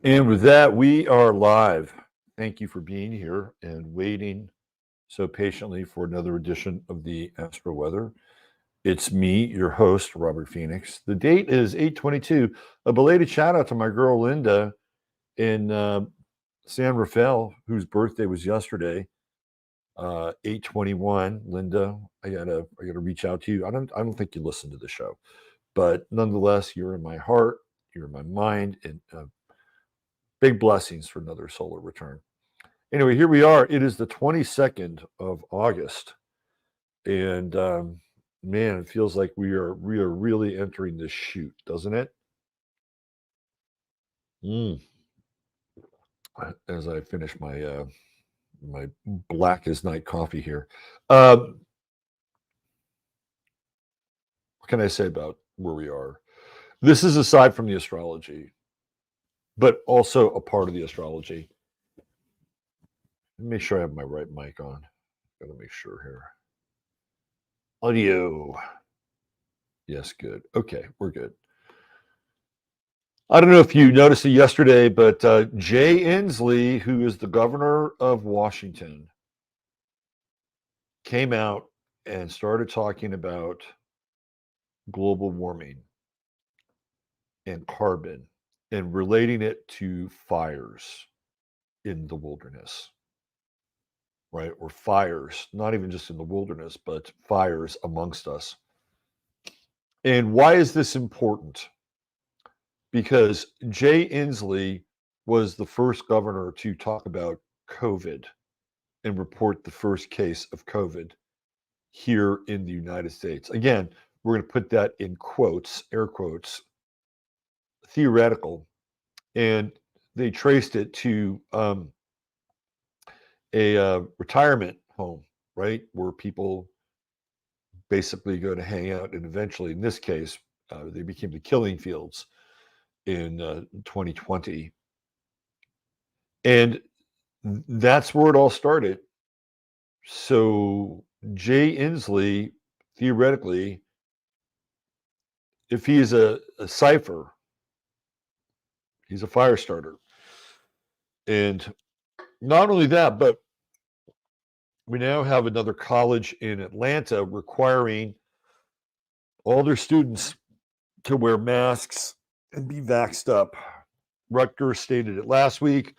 And with that, we are live. Thank you for being here and waiting so patiently for another edition of the Astro Weather. It's me, your host, Robert Phoenix. The date is 8/22. A belated shout out to my girl Linda in San Rafael, whose birthday was yesterday. 8/21. Linda, I gotta reach out to you. I don't think you listen to the show, but nonetheless, you're in my heart, you're in my mind, and big blessings for another solar return. Anyway, here we are. It is the 22nd of August, and man, it feels like we are really entering this shoot, doesn't it? Mm. As I finish my black as night coffee here, what can I say about where we are? This is aside from the astrology, but also a part of the astrology. Let me make sure I have my right mic on. Got to make sure here. Audio. Yes, good. Okay, we're good. I don't know if you noticed it yesterday, but Jay Inslee, who is the governor of Washington, came out and started talking about global warming and carbon and relating it to fires in the wilderness, right? Or fires, not even just in the wilderness, but fires amongst us. And why is this important? Because Jay Inslee was the first governor to talk about COVID and report the first case of COVID here in the United States. Again, we're going to put that in quotes, air quotes, theoretical. And they traced it to a retirement home, right? Where people basically go to hang out. And eventually, in this case, they became the killing fields in 2020. And that's where it all started. So Jay Inslee, theoretically, if he's a cipher, he's a fire starter. And not only that, but we now have another college in Atlanta requiring all their students to wear masks and be vaxxed up. Rutgers stated it last week.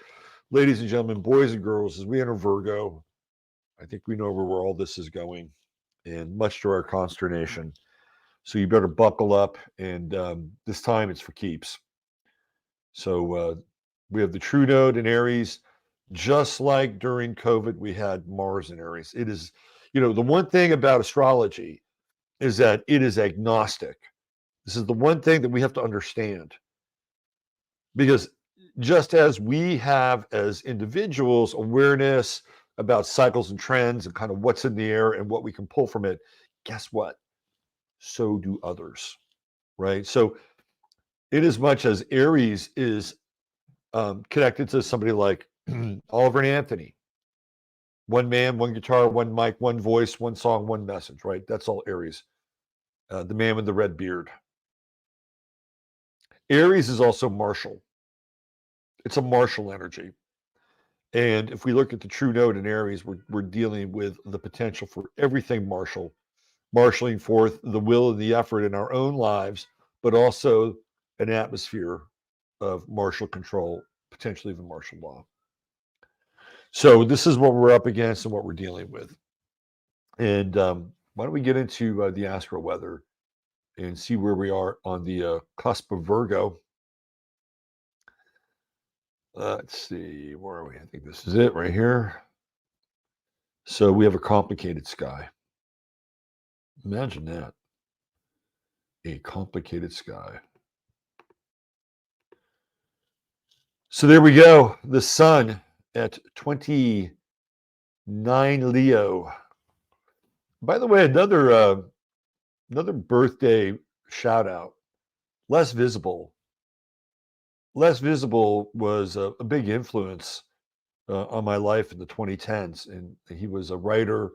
Ladies and gentlemen, boys and girls, as we enter Virgo, I think we know where all this is going, and much to our consternation. So you better buckle up, and this time it's for keeps. So we have the true node in Aries, just like during COVID, we had Mars in Aries. It is, the one thing about astrology is that it is agnostic. This is the one thing that we have to understand because just as we have as individuals awareness about cycles and trends and kind of what's in the air and what we can pull from it, guess what? So do others, right? So, in as much as Aries is connected to somebody like Oliver and Anthony, one man, one guitar, one mic, one voice, one song, one message, right? That's all Aries. The man with the red beard. Aries is also martial. It's a martial energy. And if we look at the true node in Aries, we're dealing with the potential for everything martial, marshaling forth the will and the effort in our own lives, but also an atmosphere of martial control, potentially even martial law. So this is what we're up against and what we're dealing with. And why don't we get into the Astro Weather and see where we are on the cusp of Virgo? Let's see, where are we? I think this is it right here. So we have a complicated sky. Imagine that. A complicated sky. So there we go. The sun at 29 Leo. By the way, another birthday shout out. Less visible. Less visible was a big influence on my life in the 2010s, and he was a writer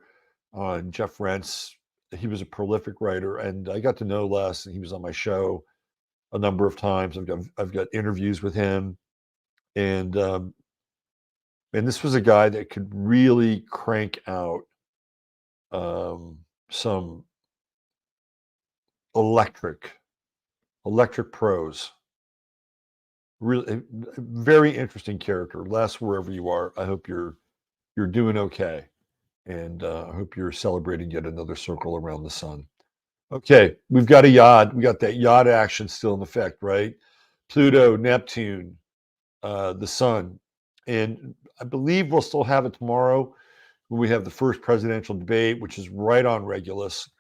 on Jeff Rent's. He was a prolific writer, and I got to know Les, and he was on my show a number of times. I've got interviews with him. and this was a guy that could really crank out some electric prose. Really, very interesting character. Les, wherever you are, I hope you're doing okay, and I hope you're celebrating yet another circle around the sun. Okay, we've got a yacht. We got that yacht action still in effect, right? Pluto, Neptune, the sun, and I believe we'll still have it tomorrow when we have the first presidential debate, which is right on Regulus.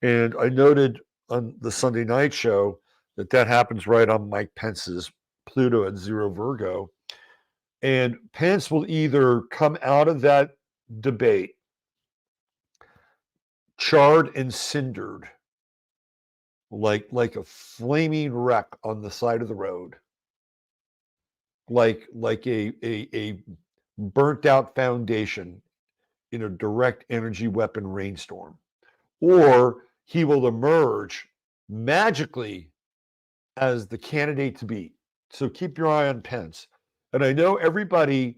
And I noted on the Sunday night show that happens right on Mike Pence's Pluto at 0 Virgo. And Pence will either come out of that debate charred and cindered, like a flaming wreck on the side of the road, like a burnt out foundation in a direct energy weapon rainstorm, or he will emerge magically as the candidate to beat. So keep your eye on Pence. And I know everybody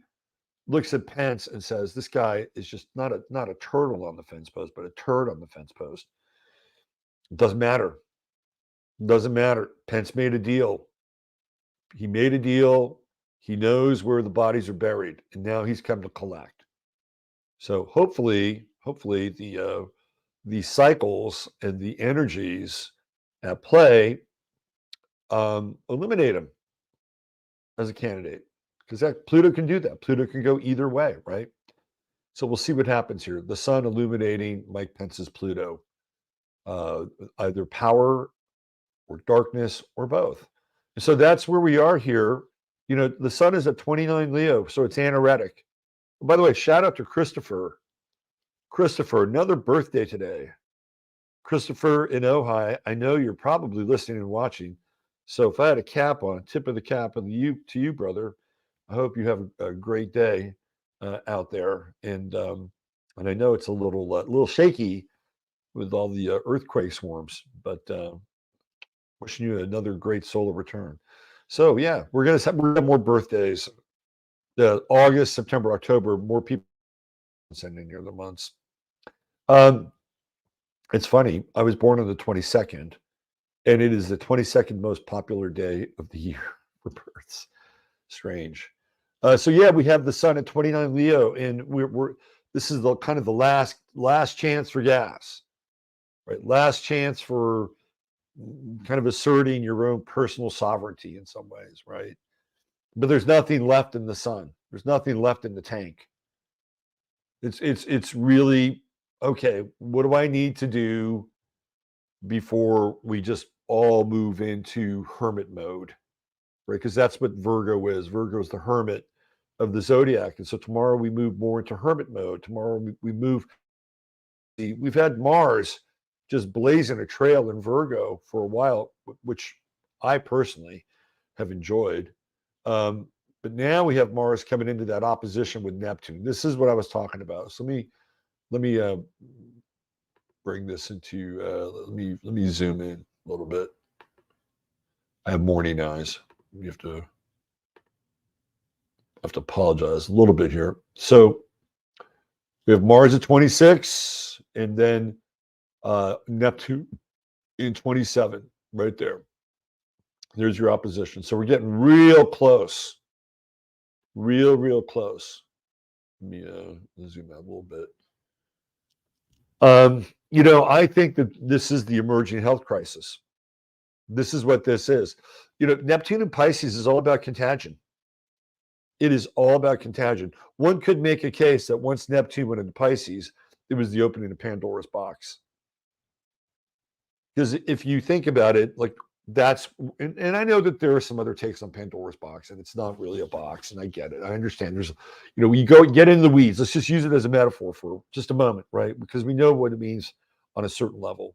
looks at Pence and says this guy is just not a turtle on the fence post, but a turd on the fence post. It doesn't matter. It doesn't matter. Pence made a deal. He made a deal. He knows where the bodies are buried, and now he's come to collect. So hopefully the cycles and the energies at play eliminate him as a candidate, because that Pluto can do that. Pluto can go either way, right? So we'll see what happens here. The sun illuminating Mike Pence's Pluto, either power or darkness or both. And so that's where we are here. You know, the sun is at 29 Leo, so it's anaretic. By the way, shout out to Christopher. Christopher, another birthday today. Christopher in Ojai, I know you're probably listening and watching. So if I had a cap on, tip of the cap of you to you, brother, I hope you have a great day out there. And I know it's a little shaky with all the earthquake swarms, but wishing you another great solar return. So yeah, we're gonna have more birthdays. August, September, October, more people sending here the months. It's funny. I was born on the 22nd, and it is the 22nd most popular day of the year for births. Strange. So yeah, we have the sun at 29 Leo, and we're this is the kind of the last chance for gas, right? Last chance for kind of asserting your own personal sovereignty in some ways, right? But there's nothing left in the sun. There's nothing left in the tank. It's really okay. What do I need to do before we just all move into hermit mode, right? Because that's what Virgo is. Virgo is the hermit of the zodiac. And so tomorrow we move more into hermit mode. Tomorrow we move. We've had Mars just blazing a trail in Virgo for a while, which I personally have enjoyed. But now we have Mars coming into that opposition with Neptune. This is what I was talking about. So let me bring this into. Let me zoom in a little bit. I have morning eyes. You have to apologize a little bit here. So we have Mars at 26, and then Neptune in 27, right there. There's your opposition. So we're getting real close, real close. Let me zoom out a little bit. You know, I think that this is the emerging health crisis. This is what this is. You know, Neptune and Pisces is all about contagion. It is all about contagion. One could make a case that once Neptune went into Pisces, it was the opening of Pandora's box. Because if you think about it, like that's, and I know that there are some other takes on Pandora's box, and it's not really a box, and I get it. I understand. There's, you know, we go get in the weeds. Let's just use it as a metaphor for just a moment, right? Because we know what it means on a certain level.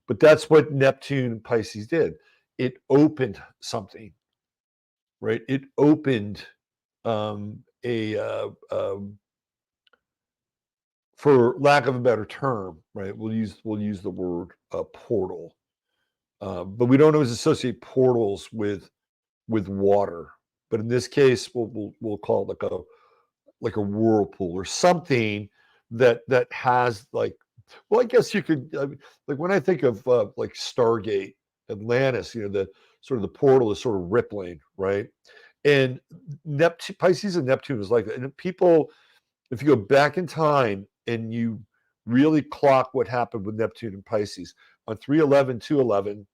But that's what Neptune and Pisces did. It opened something, right? It opened for lack of a better term, right? We'll use the word portal, but we don't always associate portals with water, but in this case, we'll call it like a whirlpool or something that has like, well, I guess you could like when I think of like Stargate, Atlantis, the sort of the portal is sort of rippling, right? And Neptune, Pisces and Neptune is like that. And people, if you go back in time and you really clock what happened with Neptune and Pisces on 311, 211,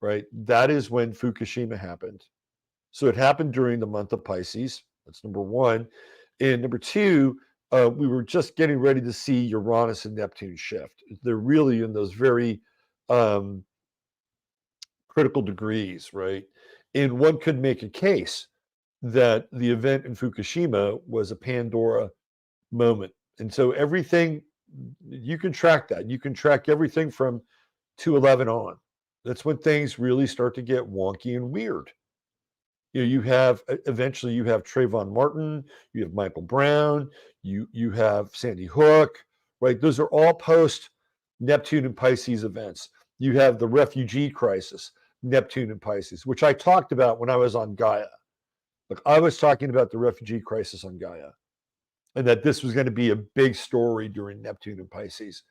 right? That is when Fukushima happened. So it happened during the month of Pisces. That's number one. And number two, we were just getting ready to see Uranus and Neptune shift. They're really in those very um, critical degrees, right? And one could make a case that the event in Fukushima was a Pandora moment. And so everything, you can track that. You can track everything from 211 on. That's when things really start to get wonky and weird. You have eventually you have Trayvon Martin, you have Michael Brown, you have Sandy Hook, right? Those are all post Neptune and Pisces events. You have the refugee crisis, Neptune and Pisces, which I talked about when I was on Gaia. Look, I was talking about the refugee crisis on Gaia and that this was going to be a big story during Neptune and Pisces.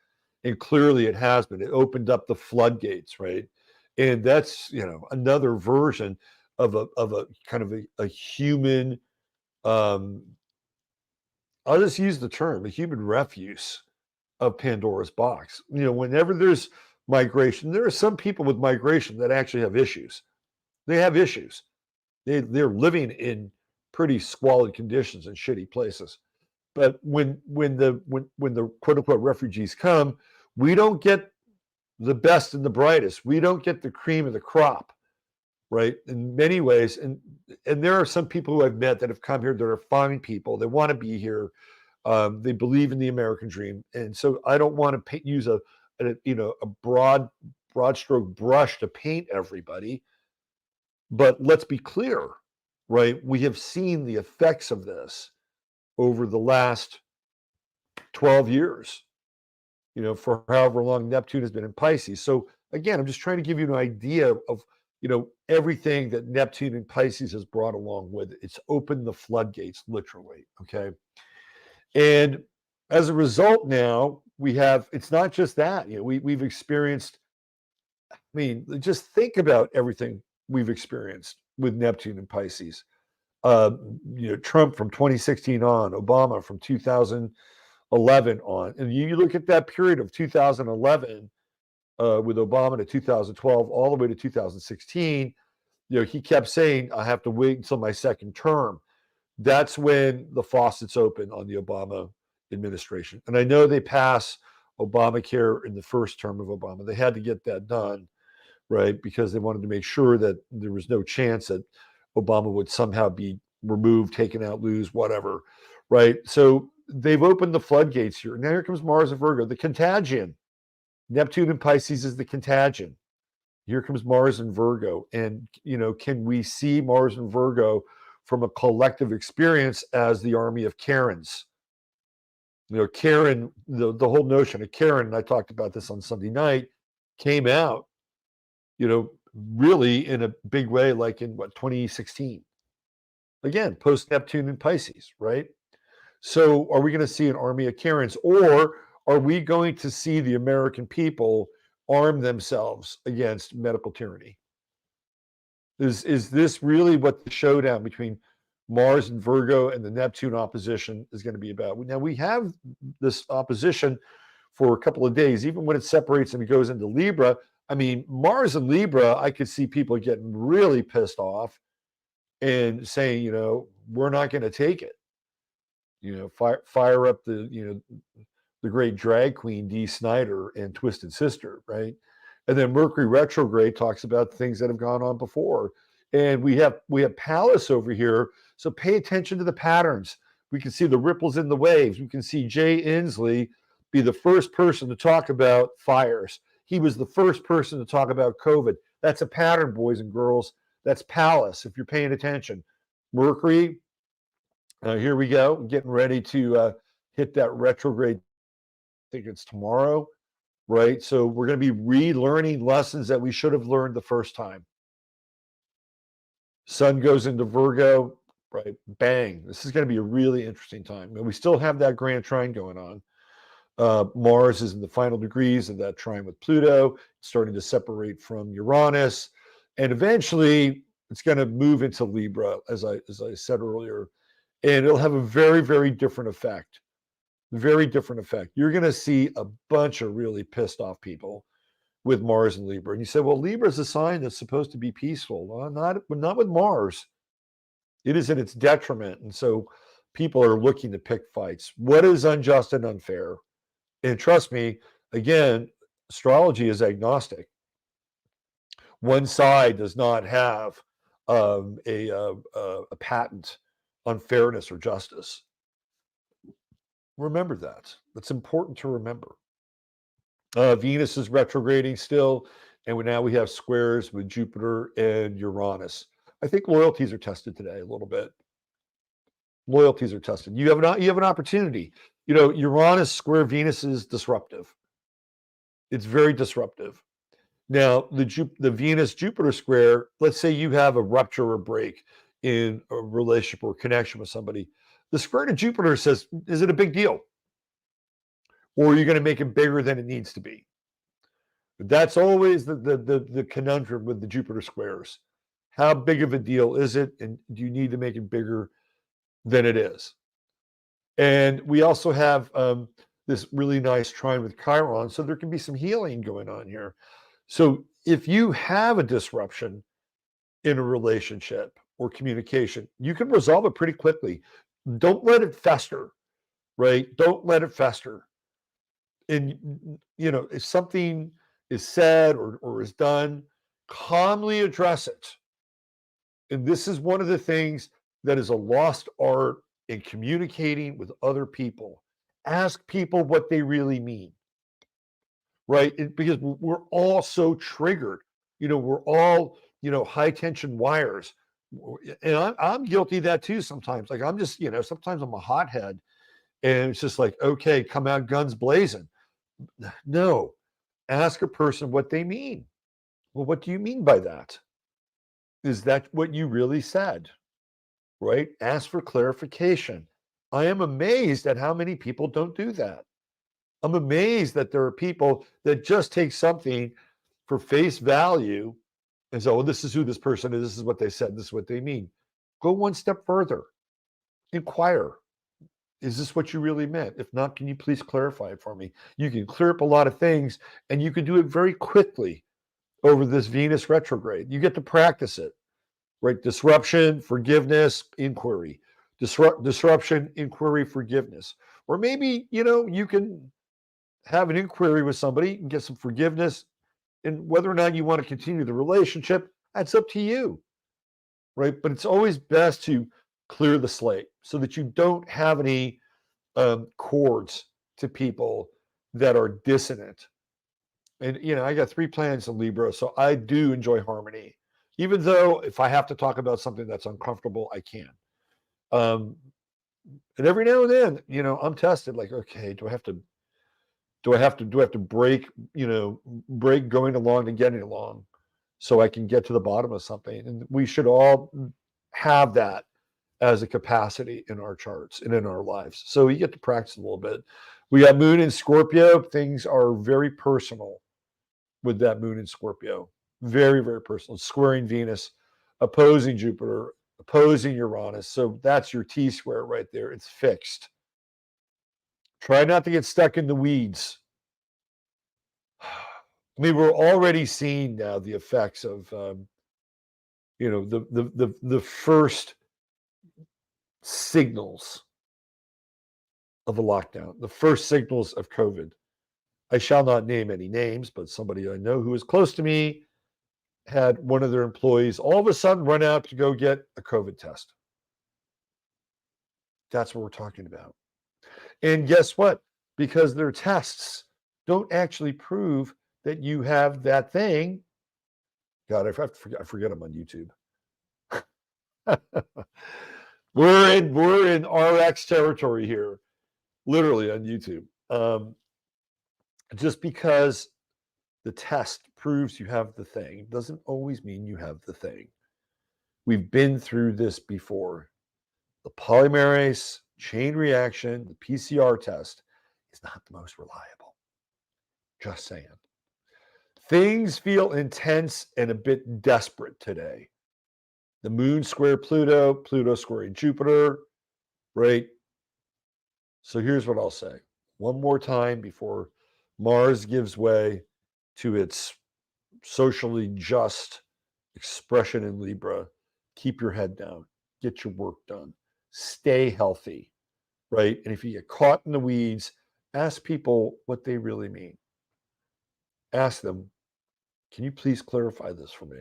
And clearly it has been. It opened up the floodgates, right? And that's, another version of a kind of a human, um, I'll just use the term, a human refuse of Pandora's box. Whenever there's migration, there are some people with migration that actually have issues. They have issues. They're living in pretty squalid conditions in shitty places. But when the quote unquote refugees come, we don't get the best and the brightest. We don't get the cream of the crop, right? In many ways, and there are some people who I've met that have come here that are fine people. They want to be here. They believe in the American dream, and so I don't want to use a broad stroke brush to paint everybody. But let's be clear, right? We have seen the effects of this over the last 12 years, for however long Neptune has been in Pisces. So again, I'm just trying to give you an idea of, everything that Neptune and Pisces has brought along with it. It's opened the floodgates, literally. Okay. And as a result, now it's not just that, we've experienced, I mean, just think about everything we've experienced with Neptune and Pisces. Uh, Trump from 2016 on, Obama from 2011 on. And you look at that period of 2011 with Obama to 2012, all the way to 2016, he kept saying, I have to wait until my second term. That's when the faucets open on the Obama administration. And I know they passed Obamacare in the first term of Obama. They had to get that done, right? Because they wanted to make sure that there was no chance that Obama would somehow be removed, taken out, lose, whatever, right? So they've opened the floodgates here. Now here comes Mars and Virgo, the contagion. Neptune and Pisces is the contagion. Here comes Mars and Virgo. And, can we see Mars and Virgo from a collective experience as the army of Karens? Karen, the whole notion of Karen, and I talked about this on Sunday night, came out, really in a big way, like in 2016. Again, post Neptune and Pisces, right? So are we going to see an army of Karens, or are we going to see the American people arm themselves against medical tyranny? Is this really what the showdown between Mars and Virgo and the Neptune opposition is going to be about? Now we have this opposition for a couple of days, even when it separates and it goes into Libra. I mean, Mars and Libra, I could see people getting really pissed off and saying, we're not going to take it. Fire up the great drag queen Dee Snider and Twisted Sister, right? And then Mercury retrograde talks about things that have gone on before. And we have Pallas over here, so pay attention to the patterns. We can see the ripples in the waves. We can see Jay Inslee be the first person to talk about fires. He was the first person to talk about COVID. That's a pattern, boys and girls. That's Pallas, if you're paying attention. Mercury, here we go, getting ready to hit that retrograde. I think it's tomorrow, right? So we're going to be relearning lessons that we should have learned the first time. Sun goes into Virgo, right? Bang. This is going to be a really interesting time. And we still have that grand trine going on. Mars is in the final degrees of that trine with Pluto, starting to separate from Uranus. And eventually it's going to move into Libra, as I said earlier. And it'll have a very, very different effect. Very different effect. You're going to see a bunch of really pissed off people with Mars and Libra. And you say, well, Libra is a sign that's supposed to be peaceful. Well, not with Mars. It is in its detriment. And so people are looking to pick fights. What is unjust and unfair? And trust me, again, astrology is agnostic. One side does not have a patent on fairness or justice. Remember that. That's important to remember. Venus is retrograding still, and now we have squares with Jupiter and Uranus. I think loyalties are tested today a little bit. Loyalties are tested. You have an opportunity. You know, Uranus square Venus is disruptive. It's very disruptive. Now, the Venus Jupiter square, let's say you have a rupture or break in a relationship or connection with somebody. The square to Jupiter says, is it a big deal? Or are you going to make it bigger than it needs to be? That's always the conundrum with the Jupiter squares. How big of a deal is it? And do you need to make it bigger than it is? And we also have this really nice trine with Chiron. So there can be some healing going on here. So if you have a disruption in a relationship or communication, you can resolve it pretty quickly. Don't let it fester, right? Don't let it fester. And, you know, if something is said or is done, calmly address it. And this is one of the things that is a lost art in communicating with other people. Ask people what they really mean, right? Because we're all so triggered. You know, we're all, you know, high tension wires. And I'm guilty of that too sometimes. Like I'm just, you know, sometimes I'm a hothead and it's just like, okay, come out guns blazing. No, ask a person what they mean. Well, what do you mean by that? Is that what you really said? Right? Ask for clarification. I am amazed at how many people don't do that. I'm amazed that there are people that just take something for face value and say, oh, this is who this person is. This is what they said. This is what they mean. Go one step further. Inquire. Is this what you really meant? If not, can you please clarify it for me? You can clear up a lot of things and you can do it very quickly over this Venus retrograde. You get to practice it, right? Disruption, forgiveness, inquiry. Disruption, inquiry, forgiveness. Or maybe, you know, you can have an inquiry with somebody and get some forgiveness. And whether or not you want to continue the relationship, that's up to you, right? But it's always best to clear the slate so that you don't have any chords to people that are dissonant. And, you know, I got 3 planets in Libra, so I do enjoy harmony. Even though if I have to talk about something that's uncomfortable, I can. Um, and every now and then, you know, I'm tested like, okay, do I have to break, you know, break going along and getting along so I can get to the bottom of something? And we should all have that as a capacity in our charts and in our lives. So you get to practice a little bit. We got Moon in Scorpio. Things are very personal with that Moon in Scorpio. Very, very personal. Squaring Venus, opposing Jupiter, opposing Uranus. So that's your T square right there. It's fixed. Try not to get stuck in the weeds. I mean, we're already seeing now the effects of, you know, the first signals of a lockdown, the first signals of COVID. I shall not name any names, but somebody I know who is close to me had one of their employees all of a sudden run out to go get a COVID test. That's what we're talking about. And guess what? Because their tests don't actually prove that you have that thing. God, I forget I'm on YouTube. we're in RX territory here, literally on YouTube. Just because the test proves you have the thing doesn't always mean you have the thing. We've been through this before. The polymerase chain reaction, the PCR test, is not the most reliable. Just saying. Things feel intense and a bit desperate today. The moon square Pluto, Pluto squaring Jupiter, right? So here's what I'll say one more time before Mars gives way to its socially just expression in Libra. Keep your head down, get your work done, stay healthy, right? And if you get caught in the weeds, ask people what they really mean. Ask them, can you please clarify this for me?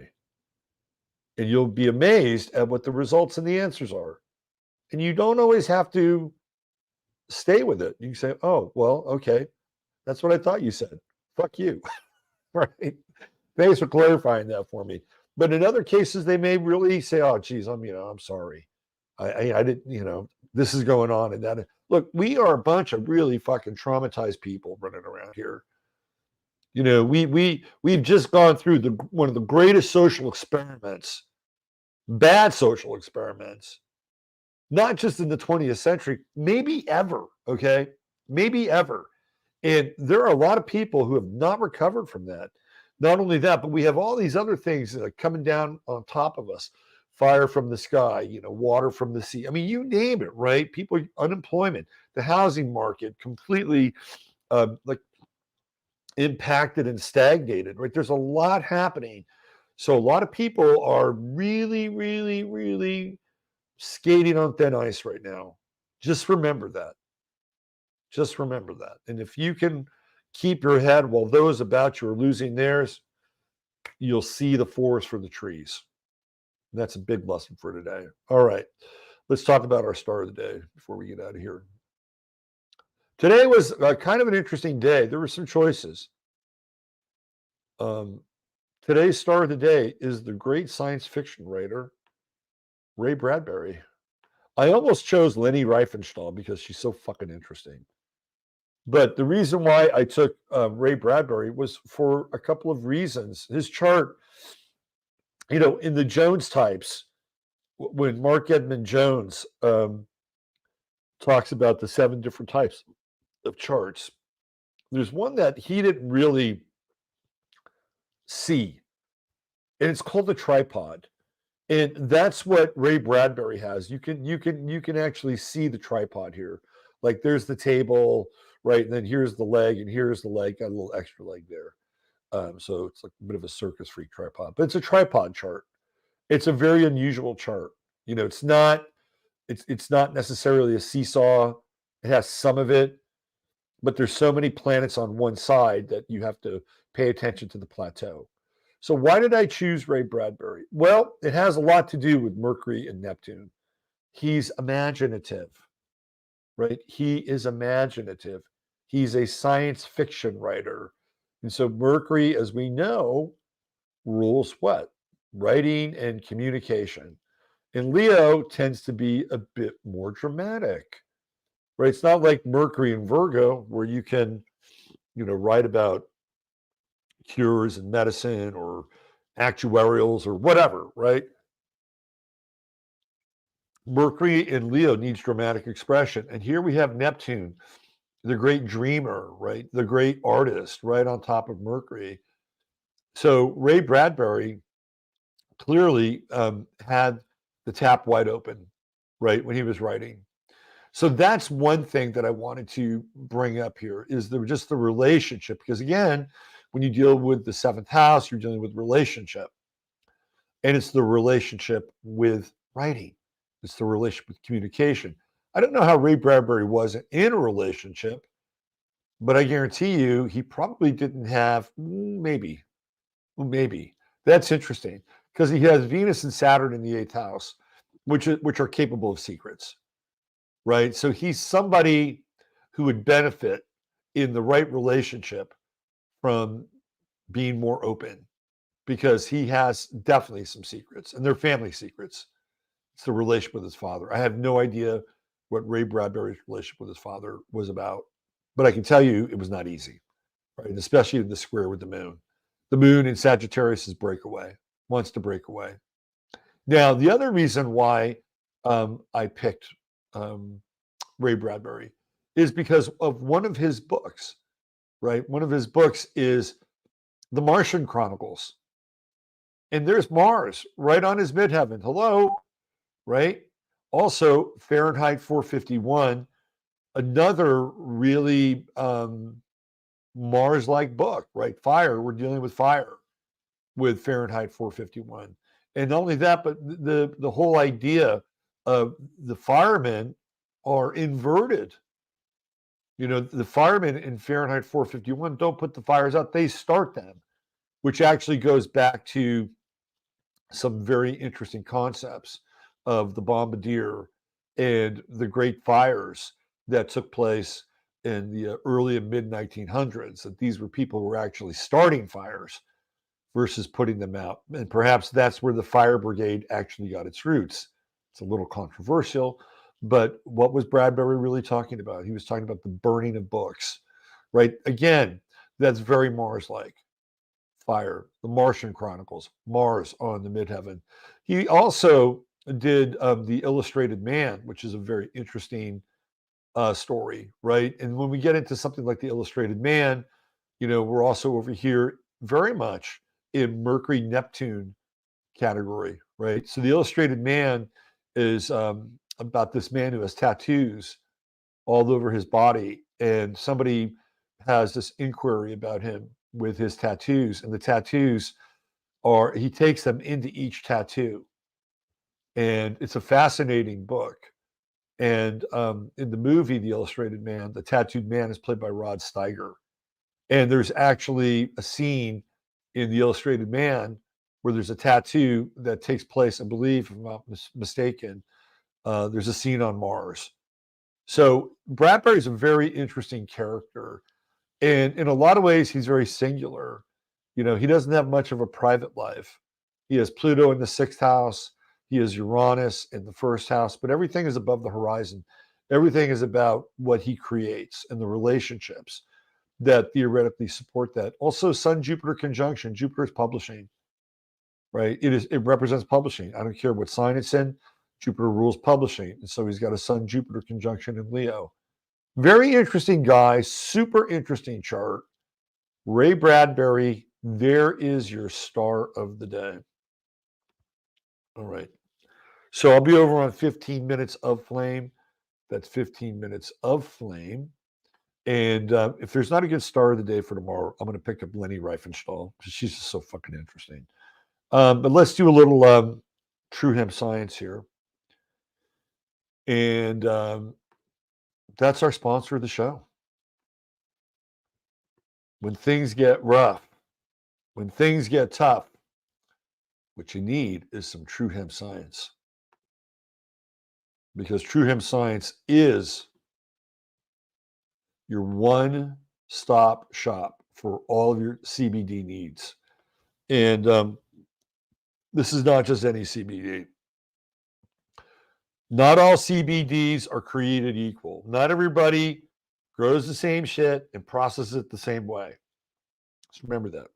And you'll be amazed at what the results and the answers are. And you don't always have to stay with it. You can say, oh, well, okay, that's what I thought you said. Fuck you. Right? Thanks for clarifying that for me. But in other cases, they may really say, oh, geez, I'm sorry. I didn't, this is going on and that. Look, we are a bunch of really fucking traumatized people running around here. We've just gone through one of the greatest social experiments, bad social experiments, not just in the 20th century, maybe ever, okay? Maybe ever. And there are a lot of people who have not recovered from that. Not only that, but we have all these other things coming down on top of us. Fire from the sky, water from the sea. I mean, you name it, right? People, unemployment, the housing market completely like impacted and stagnated, right? There's a lot happening. So a lot of people are really, really, really skating on thin ice right now. Just remember that. Just remember that. And if you can keep your head while those about you are losing theirs, you'll see the forest for the trees. And that's a big lesson for today. All right. Let's talk about our star of the day before we get out of here. Today was kind of an interesting day. There were some choices. Today's star of the day is the great science fiction writer, Ray Bradbury. I almost chose Leni Riefenstahl because she's so fucking interesting. But the reason why I took Ray Bradbury was for a couple of reasons. His chart, in the Jones types, when Mark Edmund Jones talks about the 7 different types of charts, there's one that he didn't really see, and it's called the tripod. And that's what Ray Bradbury has. You can actually see the tripod here. Like there's the table, right? And then here's the leg, and here's the leg. Got a little extra leg there. So it's like a bit of a circus freak tripod, but it's a tripod chart. It's a very unusual chart. It's not necessarily a seesaw. It has some of it, but there's so many planets on one side that you have to pay attention to the plateau. So why did I choose Ray Bradbury? Well, it has a lot to do with Mercury and Neptune. He's imaginative, right? He is imaginative. He's a science fiction writer. And so Mercury, as we know, rules what? Writing and communication. And Leo tends to be a bit more dramatic, right? It's not like Mercury and Virgo where you can, write about cures and medicine or actuarials or whatever, right? Mercury in Leo needs dramatic expression. And here we have Neptune, the great dreamer, right? The great artist, right on top of Mercury. So Ray Bradbury clearly had the tap wide open, right, when he was writing. So that's one thing that I wanted to bring up here is just the relationship. Because again, when you deal with the 7th house, you're dealing with relationship. And it's the relationship with writing. It's the relationship with communication. I don't know how Ray Bradbury was in a relationship, but I guarantee you he probably didn't have, maybe. That's interesting because he has Venus and Saturn in the 8th house, which are capable of secrets, right? So he's somebody who would benefit in the right relationship from being more open because he has definitely some secrets and they're family secrets. It's the relationship with his father. I have no idea what Ray Bradbury's relationship with his father was about, but I can tell you it was not easy, right? And especially in the square with the moon. The moon in Sagittarius is breakaway, wants to break away. Now, the other reason why I picked Ray Bradbury is because of one of his books, right? One of his books is The Martian Chronicles. And there's Mars right on his midheaven. Hello, right? Also, Fahrenheit 451, another really Mars-like book, right? Fire, we're dealing with fire with Fahrenheit 451. And not only that, but the whole idea of the firemen are inverted. You know, the firemen in Fahrenheit 451 don't put the fires out, they start them, which actually goes back to some very interesting concepts of the bombardier and the great fires that took place in the early and mid 1900s. That these were people who were actually starting fires versus putting them out. And perhaps that's where the fire brigade actually got its roots. It's a little controversial, but what was Bradbury really talking about? He was talking about the burning of books, right? Again, that's very Mars like. Fire, the Martian Chronicles, Mars on the midheaven. He also did The Illustrated Man, which is a very interesting story, right? And when we get into something like The Illustrated Man, you know, we're also over here very much in Mercury Neptune category, right? So The Illustrated Man is about this man who has tattoos all over his body, and somebody has this inquiry about him with his tattoos, and the tattoos are he takes them into each tattoo, and it's a fascinating book. And in the movie The Illustrated Man, the tattooed man is played by Rod Steiger, and there's actually a scene in The Illustrated Man where there's a tattoo that takes place, I believe, if I'm not mistaken, there's a scene on Mars. So Bradbury's a very interesting character. And in a lot of ways, he's very singular. You know, he doesn't have much of a private life. He has Pluto in the sixth house, he has Uranus in the first house, but everything is above the horizon. Everything is about what he creates and the relationships that theoretically support that. Also, Sun Jupiter conjunction. Jupiter is publishing, right? It represents publishing. I don't care what sign it's in. Jupiter rules publishing. And so he's got a Sun Jupiter conjunction in Leo. Very interesting guy, super interesting chart. Ray Bradbury, there is your star of the day. All right. So I'll be over on 15 minutes of flame. That's 15 minutes of flame. And if there's not a good star of the day for tomorrow, I'm going to pick up Leni Riefenstahl because she's just so fucking interesting. But let's do a little true hemp science here. And that's our sponsor of the show. When things get rough, when things get tough, what you need is some true hemp science. Because true hemp science is your one-stop shop for all of your CBD needs. And this is not just any CBD. Not all CBDs are created equal. Not everybody grows the same shit and processes it the same way. Just remember that.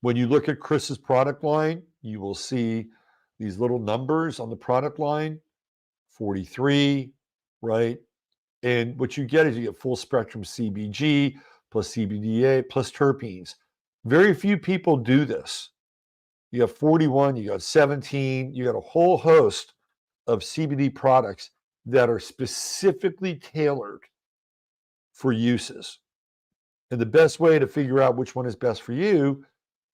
When you look at Chris's product line, you will see these little numbers on the product line, 43, right? And what you get is you get full spectrum CBG plus CBDA plus terpenes. Very few people do this. You got 41, you got 17, you got a whole host of CBD products that are specifically tailored for uses. And the best way to figure out which one is best for you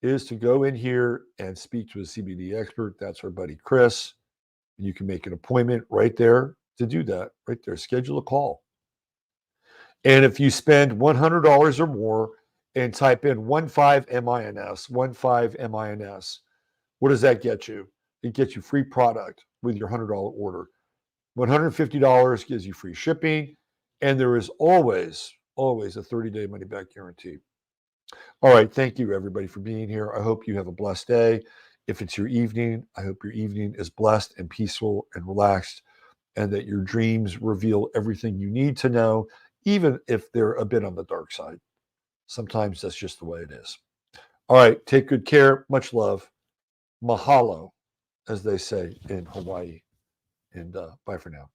is to go in here and speak to a CBD expert. That's our buddy Chris. And you can make an appointment right there to do that, right there. Schedule a call. And if you spend $100 or more and type in 15MINS, 15MINS, what does that get you? It gets you free product with your $100 order. $150 gives you free shipping, and there is always a 30-day money-back guarantee. All right, thank you everybody for being here. I hope you have a blessed day. If it's your evening, I hope your evening is blessed and peaceful and relaxed, and that your dreams reveal everything you need to know, even if they're a bit on the dark side. Sometimes that's just the way it is. All right, take good care. Much love. Mahalo. as they say in Hawaii. And bye for now.